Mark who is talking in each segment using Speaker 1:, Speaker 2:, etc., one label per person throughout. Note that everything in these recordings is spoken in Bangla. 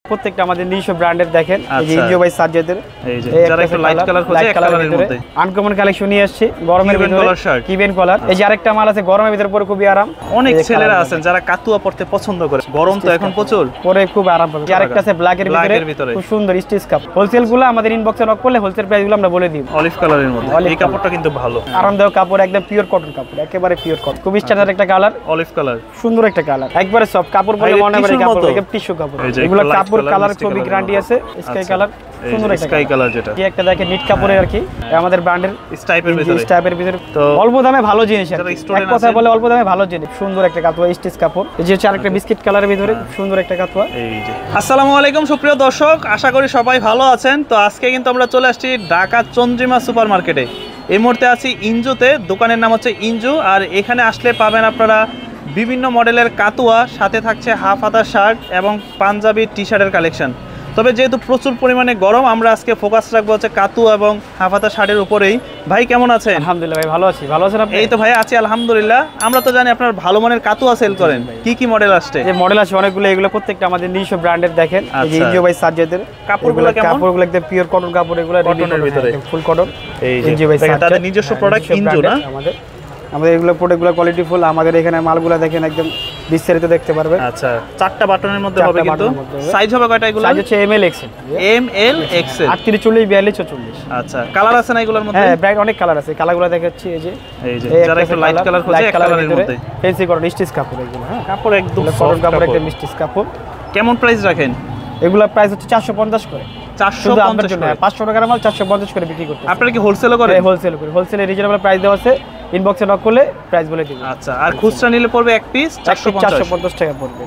Speaker 1: প্রত্যেকটা আমাদের নিজস্ব ব্র্যান্ডের দেখেন এই যে ইনজো বাই সাজ্জাদের
Speaker 2: এই যে যারা একটু লাইট কালার খোঁজে এক কালারের মধ্যে
Speaker 1: আনকমন কালেকশন নিয়ে আসছি গরমের ভিতরে কিবেন কলার এই যে আরেকটা মাল আছে গরমের ভিতরে পরে খুবই আরাম
Speaker 2: অনেক ছেলেরা আছেন যারা কাতুয়া পড়তে পছন্দ করে গরম তো এখন প্রচুর
Speaker 1: পরে খুব আরাম পাবে আরেকটা আছে ব্ল্যাক এর ভিতরে খুব সুন্দর স্টিচ কাপ হোলসেল গুলো আমাদের ইনবক্সে নক করলে হোলসেল প্রাইস গুলো আমরা বলে দিই
Speaker 2: অলিভ কালারের মধ্যে এই কাপড়টা কিন্তু ভালো
Speaker 1: আরামদায়ক কাপড় একদম পিওর কটন কাপড় একেবারে পিওর কটন খুব স্ট্যান্ডার্ড একটা কালার
Speaker 2: অলিভ কালার
Speaker 1: সুন্দর একটা কালার একবারে সব কাপড় বলে মনে হবে কাপড় একদম টিস্যু কাপড় এগুলো কাপড় কালার খুবই গ্যারান্টি আছে স্কাই কালার সুন্দর একটা
Speaker 2: স্কাই কালার যেটা
Speaker 1: কি একটা দেখে নিট কাপড়ের আর কি আমাদের ব্র্যান্ডের স্টাইপের ভিতরে তো অল্প দামে ভালো জিনিস এক কথা বলে অল্প দামে ভালো জিনিস সুন্দর একটা কাতুয়া স্টিচ কাপড় এই যে আরেকটা বিস্কিট কালারের ভিতরে সুন্দর একটা কাতুয়া
Speaker 2: এই যে আসসালামু আলাইকুম সুপ্রিয় দর্শক আশা করি সবাই ভালো আছেন তো আজকে কিন্তু আমরা চলে আসছি ঢাকা চন্দ্রিমা সুপার মার্কেটে এই মুহূর্তে আছি ইনজুতে দোকানের নাম হচ্ছে ইনজু আর এখানে আসলে পাবেন আপনারা বিভিন্ন মডেলের কাতুয়া সাথে থাকছে হাফ হাতা শার্ট এবং পাঞ্জাবি টি শার্টের কালেকশন তবে যেহেতু প্রচুর পরিমাণে গরম আমরা আজকে ফোকাস রাখবো হচ্ছে কাতুয়া এবং হাফ হাতা শার্টের উপরেই ভাই কেমন আছেন
Speaker 1: আলহামদুলিল্লাহ ভাই ভালো আছি ভালো আছেন আপনি
Speaker 2: এই তো ভাই আছি আলহামদুলিল্লাহ আমরা তো জানি আপনার ভালো মানের কাতুয়া সেল করেন কি কি মডেল আসছে
Speaker 1: যে মডেল আছে অনেকগুলো এগুলো প্রত্যেকটা আমাদের নিজস্ব ব্র্যান্ডের দেখেন এই যে ইনজো বাই সাজ্জাদের
Speaker 2: কাপড়গুলো
Speaker 1: একদম পিওর কটন কাপড় এগুলো
Speaker 2: কটনের ভিতরে
Speaker 1: ফুল কটন
Speaker 2: এই যে ইনজো বাই সাজ্জাদের নিজস্ব প্রোডাক্ট ইনজো না
Speaker 1: আমাদের এগুলো প্রোডাক্টগুলো কোয়ালিটি ফুল আমাদের এখানে মালগুলো দেখেন একদম বিস্তারিত দেখতে পারবেন
Speaker 2: আচ্ছা চারটা বাটনের মধ্যে হবে কিন্তু সাইজ হবে কয়টা এগুলো
Speaker 1: সাইজ হচ্ছে এমএল এক্সএল
Speaker 2: এমএল এক্সএল
Speaker 1: 38 40 42 44
Speaker 2: আচ্ছা কালার আছে না এগুলোর মধ্যে
Speaker 1: হ্যাঁ ব্রাইট অনেক কালার আছে কালারগুলো দেখাচ্ছি এই যে
Speaker 2: যারা একটু লাইট কালার খোঁজে এক কালারের মধ্যে
Speaker 1: ফ্যান্সি কটন স্টিচ কাপড় এগুলো হ্যাঁ
Speaker 2: কাপড় একদম
Speaker 1: কটন কাপড় একদম স্টিচ কাপড়
Speaker 2: কেমন প্রাইস রাখেন
Speaker 1: এগুলো প্রাইস হচ্ছে 450 করে
Speaker 2: 450 করে
Speaker 1: 500 টাকার মাল 450 করে বিক্রি করতে
Speaker 2: আপনারা কি হোলসেলও করেন
Speaker 1: হোলসেল করে হোলসেলে রিজনেবল প্রাইস দেওয়া আছে ইনবক্সে নক করলে প্রাইস বলে দিব
Speaker 2: আচ্ছা আর খুচরা নিলে পড়বে এক পিস
Speaker 1: 450 টাকা পড়বে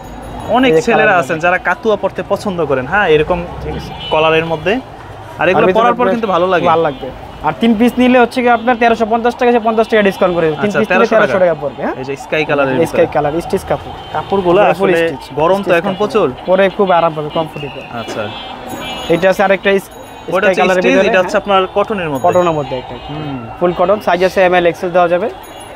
Speaker 2: অনেক ছেলেরা আছেন যারা কাতুয়া পড়তে পছন্দ করেন হ্যাঁ এরকম কলারের মধ্যে আর এগুলো পরার পর কিন্তু ভালো লাগবে
Speaker 1: আর 3 পিস নিলে হচ্ছে কি আপনার 1350 টাকা 50 টাকা ডিসকাউন্ট করে 3 পিস নিলে 1300 টাকা পড়বে হ্যাঁ
Speaker 2: এই যে স্কাই কালারের
Speaker 1: স্কাই কালার স্টিচ কাপড়
Speaker 2: কাপড়গুলো আসলে গরম তো এখন প্রচুর
Speaker 1: পরে খুব আরাম পাবে কমফোর্টেবল
Speaker 2: আচ্ছা
Speaker 1: এটা আছে আরেকটা
Speaker 2: স্কাই কালারের ভিতরে এটা হচ্ছে আপনার কটনের মধ্যে
Speaker 1: একটা ফুল কটন সাইজ আছে এমএল এক্সএল দেওয়া যাবে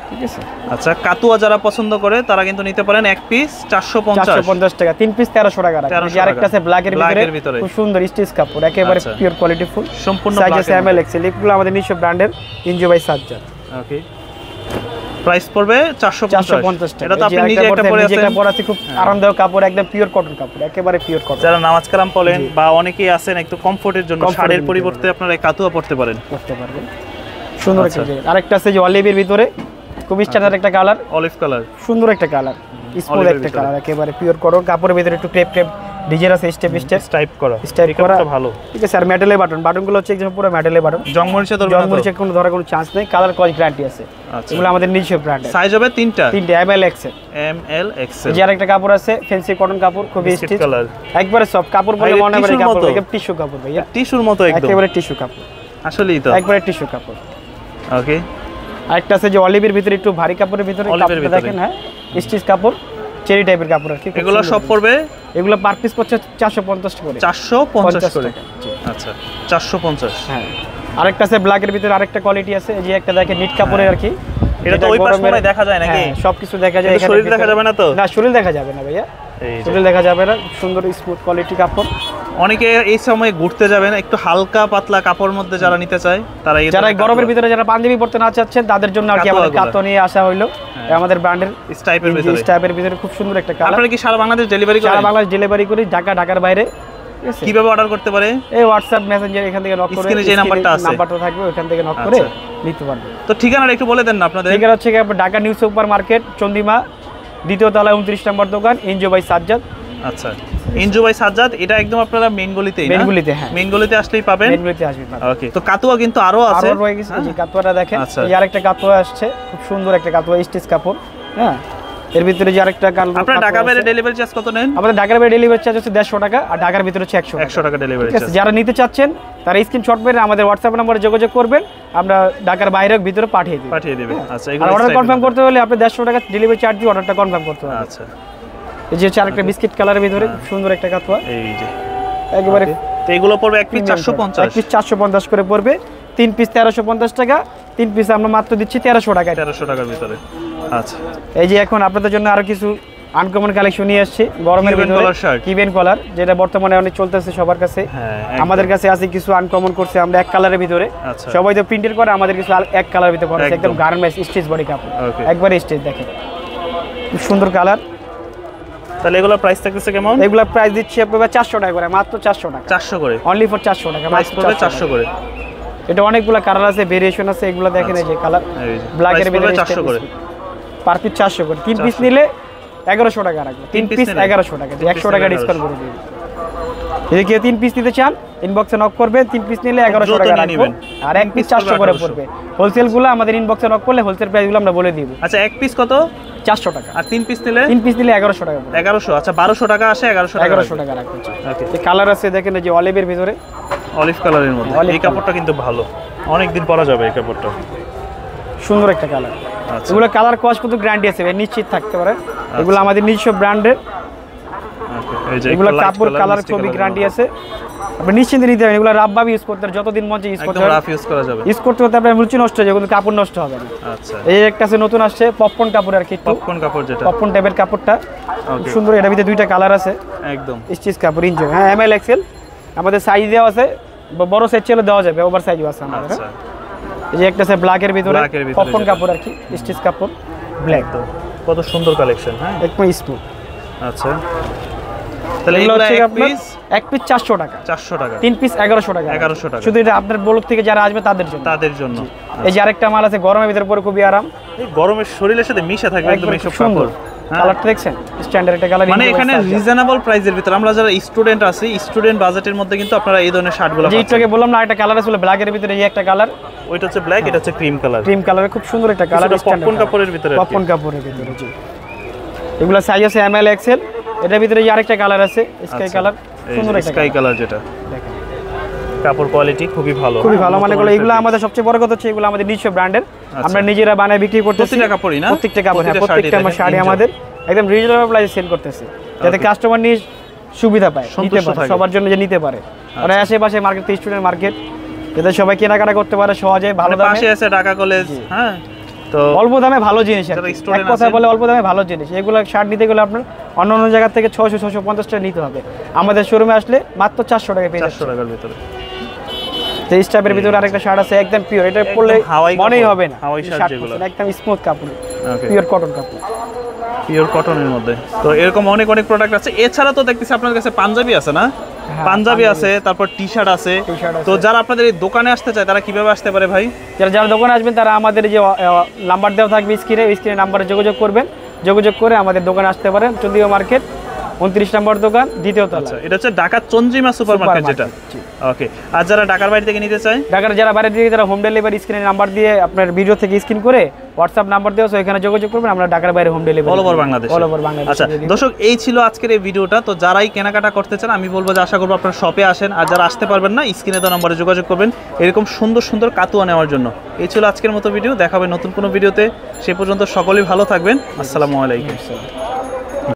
Speaker 1: ঠিক আছে
Speaker 2: আচ্ছা কাতুয়া যারা পছন্দ করে তারা কিন্তু নিতে পারেন এক পিস 450
Speaker 1: টাকা 3 পিস 1300 টাকা রাখা আর একটা আছে ব্ল্যাক এর ভিতরে খুব সুন্দর স্টিচ কাপড় একেবারে পিওর কোয়ালিটি ফুল
Speaker 2: সম্পূর্ণ
Speaker 1: সাইজ আছে এমএল এক্সএল এগুলো আমাদের নিজস্ব ব্র্যান্ডের ইনজো বাই সাজ্জাদ
Speaker 2: ওকে প্রাইস পড়বে 450
Speaker 1: এটা তো আপনি নিজে একটা পরে আছেন যেটা পরে আছে খুব আরামদায়ক কাপড় একদম পিওর কটন কাপড় একেবারে পিওর কটন
Speaker 2: যারা নামাজ কালাম পড়েন বা অনেকেই আছেন একটু কমফোর্টের জন্য শাড়ির পরিবর্তে আপনারা এই কাতুয়া পড়তে পারবেন
Speaker 1: সুন্দর একটা আরেকটা আছে যে অলিভের ভিতরে খুব স্ট্যান্ডার্ড একটা কালার
Speaker 2: অলিভ কালার
Speaker 1: সুন্দর একটা কালার স্মুথ একটা কালার একেবারে পিওর কটন কাপড়ের ভিতরে একটু ক্রেপ ডিজাইন আছে স্টেপ
Speaker 2: টাইপ করা ভালো
Speaker 1: ঠিক আছে আর মেটালের বাটনগুলো হচ্ছে একদম পুরো মেটালের বাটন জংমরিচে কোনো ধরার কোনো চান্স নেই কালার কোয়ালিটি গ্যারান্টি আছে এগুলো আমাদের নিজস্ব ব্র্যান্ড
Speaker 2: সাইজ হবে তিনটা
Speaker 1: এমএল এক্সএল যে আরেকটা কাপড় আছে ফ্যান্সি কটন কাপড় খুব স্টিচ
Speaker 2: কালার
Speaker 1: একবারে সব কাপড় বলে মনে হবে কাপড় একদম টিস্যু কাপড় ভাইয়া
Speaker 2: টিস্যুর মতো একদম
Speaker 1: একেবারে টিস্যু কাপড়
Speaker 2: আসলেই তো
Speaker 1: একবারে টিস্যু কাপড়
Speaker 2: ওকে
Speaker 1: আরেকটা আছে যে অলিভের ভিতরে একটু ভারী কাপড়ের ভিতরে কাপড় দেখেন হ্যাঁ স্টিচ কাপড় চেরি টাইপের কাপড় আর কি
Speaker 2: এগুলো সব পড়বে
Speaker 1: এগুলো পার পিস পড়ছে 450 করে
Speaker 2: 450 করে আচ্ছা 450
Speaker 1: হ্যাঁ আরেকটা আছে ব্ল্যাক এর ভিতরে আরেকটা কোয়ালিটি আছে এই যে একটা দেখেন নিট কাপড়ের আর কি
Speaker 2: এটা তো ওই পাশ মনে দেখা যায় নাকি
Speaker 1: সবকিছু দেখা যায়
Speaker 2: এখানে শরীর দেখা যাবে না তো
Speaker 1: না শরীর দেখা যাবে না ভাইয়া শরীর দেখা যাবে না সুন্দর স্মুথ কোয়ালিটি কাপড়
Speaker 2: অনেকে এই সময় ঘুরতে যাবেন একটু হালকা পাতলা কাপড়ের মধ্যে যারা নিতে চায় তারা
Speaker 1: যারা গরমের ভিতরে যারা পাঞ্জাবি পরতে না চাচ্ছেন তাদের জন্য আর কি আমাদের কাতো নিয়ে আসা হলো আমাদের ব্র্যান্ডের স্টাইপের ভিতরে খুব সুন্দর একটা কালার
Speaker 2: আপনারা কি সারা বাংলাদেশ ডেলিভারি করেন
Speaker 1: সারা বাংলাদেশ ডেলিভারি করি ঢাকার বাইরে
Speaker 2: কিভাবে অর্ডার করতে পারে
Speaker 1: এই হোয়াটসঅ্যাপ মেসেঞ্জার এখান থেকে নক করে
Speaker 2: স্ক্রিনে যে নাম্বারটা
Speaker 1: থাকবে ওখান থেকে নক করে নিতে পারবেন
Speaker 2: তো ঠিকানাটা একটু বলে দেন না আপনাদের
Speaker 1: ঠিকানা হচ্ছে Dhaka new super market Chandrima দ্বিতীয় তলায় 29 নম্বর দোকান ইনজো বাই সাজ্জাদ
Speaker 2: আচ্ছা ইনজো বাই সাজ্জাদ এটা একদম আপনারা মেইন গলিতেই না
Speaker 1: হ্যাঁ
Speaker 2: মেইন গলিতে আসলেই পাবেন
Speaker 1: মেইন গলিতে আসবেন
Speaker 2: ওকে তো কাতুয়া কিন্তু আরো আছে
Speaker 1: রয়ে গেছে এই কাতুয়াটা দেখেন এই আরেকটা কাতুয়া আসছে খুব সুন্দর একটা কাতুয়া স্টিচ কাপড় হ্যাঁ এর ভিতরে যে আরেকটা কালার
Speaker 2: আপনারা ঢাকা বাইরে ডেলিভারি চার্জ কত নেন
Speaker 1: আমাদের ঢাকার বাইরে ডেলিভারি চার্জ হচ্ছে 150 টাকা আর ঢাকার ভিতরে হচ্ছে 100 টাকা
Speaker 2: ডেলিভারি চার্জ
Speaker 1: যারা নিতে চাচ্ছেন তারা স্ক্রিনশট মেরে আমাদের হোয়াটসঅ্যাপ নম্বরে যোগাযোগ করবেন আমরা ঢাকার বাইরে ভিতরে পাঠিয়ে দেব
Speaker 2: আচ্ছা
Speaker 1: এগুলো অর্ডার কনফার্ম করতে হলে আপনি 150 টাকা ডেলিভারি চার্জ দিয়ে অর্ডারটা কনফার্ম করতে হবে
Speaker 2: আচ্ছা
Speaker 1: এই যে আরেকটা বিস্কিট কালারের ভিতরে সুন্দর একটা কাতুয়া
Speaker 2: এই যে
Speaker 1: একেবারে
Speaker 2: তো এগুলো পড়বে এক পিস 450
Speaker 1: এক পিস 450 করে পড়বে 3 পিস 1350 টাকা 3 পিস আমরা মাত্র দিচ্ছি 1300 টাকায়
Speaker 2: 1300 টাকার ভিতরে আচ্ছা
Speaker 1: এই যে এখন আপনাদের জন্য আরো কিছু আনকমন কালেকশন নিয়ে আসছি গরমের ভিতরে কিবেন কলার, যেটা বর্তমানে অনেক চলতেছে সবার কাছে। আমাদের কাছে আছে কিছু আনকমন করছে আমরা এক কালারের ভিতরে, সবাই তো প্রিন্টের করে, আমাদের কিছু এক কালারের ভিতরে করা একদম গার্মেন্টস স্টিচ বডি কাপড়, একবারে স্টিচ। দেখেন খুব সুন্দর কালার।
Speaker 2: তাহলে এগুলোর প্রাইস থাকতেছে কেমন?
Speaker 1: এগুলোর প্রাইস দিচ্ছি আপনারা 400 টাকা করে, মাত্র 400 টাকা।
Speaker 2: 400 করে
Speaker 1: অনলি ফর 400 টাকা
Speaker 2: প্রাইস পড়বে 400 করে।
Speaker 1: এটা অনেকগুলো কালার আছে, ভেরিয়েশন আছে, এগুলো দেখেন এই যে কালার ব্ল্যাকের ভিতরে 400 করে পার পিস, 400 করে। 3 পিস নিলে 1100 টাকা রাখবো, 3 পিস 1100 টাকা, 100 টাকা ডিসকাউন্ট করে দিই। যদি কেউ 3 পিস নিতে চান ইনবক্সে নক করবে, 3 পিস নিলে 1100 টাকা রাখবো, আর 1 পিস 400 করে পড়বে। হোলসেল গুলো আমাদের ইনবক্সে নক করলে হোলসেল প্রাইস গুলো আমরা বলে দিব।
Speaker 2: আচ্ছা 1 পিস কত?
Speaker 1: 400 টাকা।
Speaker 2: আর 3 পিস নিলে?
Speaker 1: 3 পিস নিলে 1100 টাকা পড়বে।
Speaker 2: 1100, আচ্ছা 1200 টাকা আসে, 1100 টাকা
Speaker 1: রাখবো। ওকে, এই কালার আছে দেখেন এই যে অলিভের ভিতরে,
Speaker 2: অলিভ কালারের মধ্যে। এই কাপড়টা কিন্তু ভালো, অনেক দিন পরা যাবে এই কাপড়টা,
Speaker 1: সুন্দর একটা কালার।
Speaker 2: আচ্ছা
Speaker 1: এগুলো কালার কস্ট কিন্তু গ্যারান্টি আছে, নিশ্চিত থাকতে পারে। এগুলো আমাদের নিজস্ব ব্র্যান্ডের, এগুলো কাপড় কালার ছবি গ্যারান্টি আছে, আপনি নিশ্চিন্তে নিতে পারেন। এগুলো রাফ ভাবে ইউজ করতে পারেন, যতদিন মন চায় ইউজ করতে পারেন,
Speaker 2: রাফ ইউজ করা যাবে।
Speaker 1: ইউজ করতে করতে আপনার রুচি নষ্ট হয়ে যাবে কিন্তু কাপড় নষ্ট হবে না।
Speaker 2: আচ্ছা
Speaker 1: এই একটা আছে নতুন আসছে পপকর্ন কাপড়, আর কি
Speaker 2: পপকর্ন কাপড়, যেটা
Speaker 1: পপকর্ন টাইপের কাপড়টা সুন্দর। এটার ভিতরে দুইটা কালার আছে,
Speaker 2: একদম
Speaker 1: স্টিচ কাপড় ইনজো। হ্যাঁ এমএল এক্সেল আমাদের সাইজ দেওয়া আছে, বড় সাইজ চাইলে দেওয়া যাবে, ওভার সাইজও আছে আমাদের।
Speaker 2: আচ্ছা
Speaker 1: এই যে একটা আছে ব্ল্যাকের ভিতরে পপকর্ন কাপড়, আর কি স্টিচ কাপড় ব্ল্যাক,
Speaker 2: কত সুন্দর কালেকশন। হ্যাঁ
Speaker 1: একদম স্মুথ।
Speaker 2: আচ্ছা তাহলে এগুলো
Speaker 1: এক পিস 400 টাকা,
Speaker 2: 400 টাকা।
Speaker 1: 3 পিস 1100 টাকা,
Speaker 2: 1100 টাকা।
Speaker 1: শুধু এটা আপনার ব্লক থেকে যারা আসবে তাদের জন্য। এই যে আরেকটা মাল আছে গরমের ভিতরে পরে খুবই আরাম,
Speaker 2: এই গরমের শরীরের সাথে মিশে থাকবে একদম এই সব কাপড়।
Speaker 1: কালারটা দেখছেন স্ট্যান্ডার্ড একটা কালার,
Speaker 2: মানে এখানে রিজনেবল প্রাইসের ভিতরে আমরা যারা স্টুডেন্ট আছি, স্টুডেন্ট বাজেটের মধ্যে কিন্তু আপনারা এই ধরনের শার্টগুলো পাচ্ছেন।
Speaker 1: যেটাকে বললাম না, একটা কালার আছে ব্ল্যাকের ভিতরে, এই একটা কালার,
Speaker 2: ওইটা হচ্ছে ব্ল্যাক, এটা হচ্ছে ক্রিম কালার।
Speaker 1: ক্রিম কালারের খুব সুন্দর একটা কালার,
Speaker 2: পপকর্ন কাপড়ের ভিতরে,
Speaker 1: পপকর্ন কাপড়ের ভিতরে। জি এগুলা সাইজ আছে এমএল এক্সেল। এটার ভিতরে এই আরেকটা কালার আছে স্কাই কালার, সুন্দর একটা
Speaker 2: স্কাই কালার, যেটা দেখেন কাপড় কোয়ালিটি খুবই ভালো,
Speaker 1: খুবই ভালো। মানে এগুলো আমাদের সবচেয়ে বড় কথা হচ্ছে এগুলো আমাদের নিজস্ব ব্র্যান্ডের, আমরা নিজেরা বানায় বিক্রি করতেছি।
Speaker 2: প্রত্যেকটা কাপড়ই না,
Speaker 1: প্রত্যেকটা কাপড়, হ্যাঁ প্রত্যেকটা শাড়ি আমাদের একদম রিজনেবল প্রাইসে সেল করতেছি, যাতে কাস্টমার নিয়ে সুবিধা পায়, নিতে পারে, সবার জন্য যে নিতে পারে। আর আশেপাশে মার্কেট, স্টুডেন্ট মার্কেট, যাতে সবাই কেনাকাটা করতে পারে সহজে, ভালো দামে।
Speaker 2: পাশে আছে ঢাকা কলেজ। হ্যাঁ তো
Speaker 1: অল্প দামে ভালো জিনিস, এক কথায় বলে অল্প দামে ভালো জিনিস। এগুলো শার্ট নিতে গেলে আপনার অন্য অন্য জায়গা থেকে 600-650 টাকা নিতে হবে, আমাদের শোরুমে আসলে মাত্র 400 টাকা পেয়ে যাচ্ছে।
Speaker 2: 400 টাকার ভিতরে
Speaker 1: এই স্টাইপের ভিতরে আরেকটা শার্ট আছে একদম পিওর, এটা পরলে মনেই হবে না
Speaker 2: হাওয়াই শার্ট, যেগুলো
Speaker 1: একদম স্মুথ কাপড়, পিওর কটন কাপড়,
Speaker 2: পিওর কটনের মধ্যে। তো এরকম অনেক অনেক প্রোডাক্ট আছে। এছাড়া তো দেখতেছি আপনাদের কাছে পাঞ্জাবি আছে না? পাঞ্জাবি আছে, তারপর টি শার্ট আছে। তো যারা আপনাদের এই দোকানে আসতে চায় তারা কিভাবে আসতে পারে ভাই?
Speaker 1: যারা দোকানে আসবেন তারা আমাদের যে নাম্বার দেওয়া থাকবে স্ক্রিনে নাম্বারে যোগাযোগ করবেন, যোগাযোগ করে আমাদের দোকানে আসতে পারেন। চন্দ্রিমা মার্কেট 29 নম্বর দোকান, দ্বিতীয় তলা।
Speaker 2: এটা হচ্ছে ঢাকা চন্দ্রিমা সুপার মার্কেট, যেটা। ওকে, আর যারা ঢাকার বাইরে থেকে নিতে চায়,
Speaker 1: ঢাকার যারা বাইরে থেকে তারা হোম ডেলিভারি স্ক্রিনে নাম্বার দিয়ে আপনার ভিডিও থেকে স্ক্রিন করে হোয়াটসঅ্যাপ নাম্বার দেওয়া আছে, ওখানে যোগাযোগ করবেন, আমরা ঢাকার বাইরে home delivery
Speaker 2: all over Bangladesh. আচ্ছা দর্শক, এই ছিল আজকের এই ভিডিওটা। তো যারাই কেনাকাটা করতে চান আমি বলবো যে আশা করবো আপনারা শপে আসেন, আর যারা আসতে পারবেন না স্ক্রিনে দেওয়া নম্বরে যোগাযোগ করবেন এরকম সুন্দর সুন্দর কাতুয়া নেওয়ার জন্য। এই ছিল আজকের মতো ভিডিও, দেখা হবে নতুন কোনো ভিডিওতে। সে পর্যন্ত সকলেই ভালো থাকবেন। আসসালামু আলাইকুম।